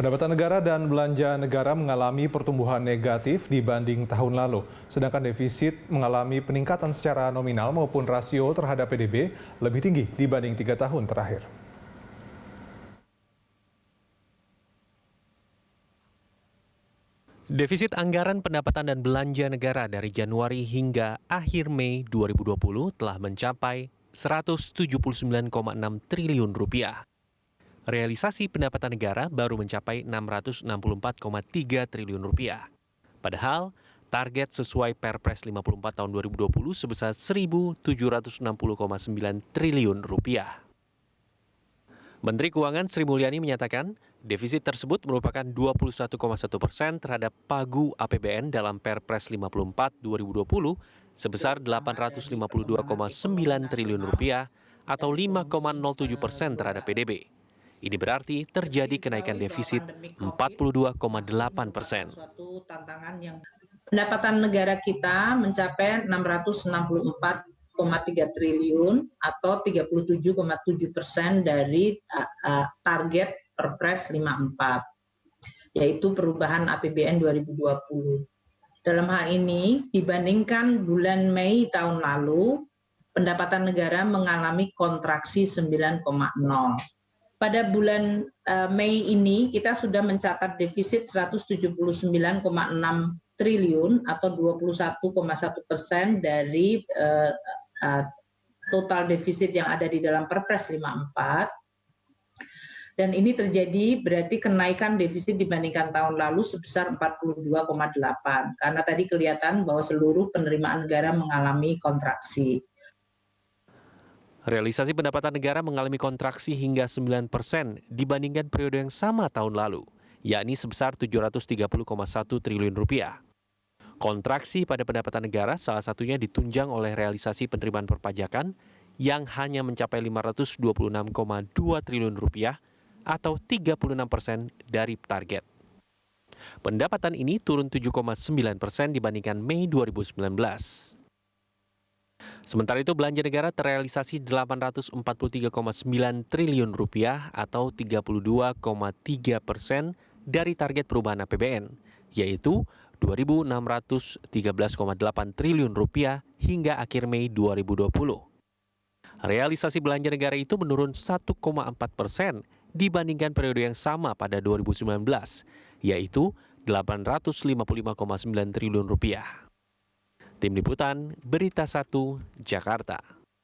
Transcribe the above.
Pendapatan negara dan belanja negara mengalami pertumbuhan negatif dibanding tahun lalu, sedangkan defisit mengalami peningkatan secara nominal maupun rasio terhadap PDB lebih tinggi dibanding 3 tahun terakhir. Defisit anggaran pendapatan dan belanja negara dari Januari hingga akhir Mei 2020 telah mencapai 179,6 triliun rupiah. Realisasi pendapatan negara baru mencapai 664,3 triliun rupiah. Padahal, target sesuai Perpres 54 tahun 2020 sebesar 1.760,9 triliun rupiah. Menteri Keuangan Sri Mulyani menyatakan, defisit tersebut merupakan 21,1% terhadap pagu APBN dalam Perpres 54 2020 sebesar 852,9 triliun rupiah atau 5,07% terhadap PDB. Ini berarti terjadi kenaikan defisit 42,8%. Pendapatan negara kita mencapai 664,3 triliun atau 37,7% dari target Perpres 54, yaitu perubahan APBN 2020. Dalam hal ini, dibandingkan bulan Mei tahun lalu, pendapatan negara mengalami kontraksi 9,0. Pada bulan Mei ini kita sudah mencatat defisit 179,6 triliun atau 21,1% dari total defisit yang ada di dalam Perpres 54. Dan ini terjadi berarti kenaikan defisit dibandingkan tahun lalu sebesar 42,8 karena tadi kelihatan bahwa seluruh penerimaan negara mengalami kontraksi. Realisasi pendapatan negara mengalami kontraksi hingga 9% dibandingkan periode yang sama tahun lalu, yakni sebesar 730,1 triliun rupiah. Kontraksi pada pendapatan negara salah satunya ditunjang oleh realisasi penerimaan perpajakan yang hanya mencapai 526,2 triliun rupiah atau 36% dari target. Pendapatan ini turun 7,9% dibandingkan Mei 2019. Sementara itu belanja negara terrealisasi 843,9 triliun rupiah atau 32,3% dari target perubahan APBN, yaitu 2.613,8 triliun rupiah hingga akhir Mei 2020. Realisasi belanja negara itu menurun 1,4% dibandingkan periode yang sama pada 2019, yaitu 855,9 triliun rupiah. Tim Liputan, Berita 1, Jakarta.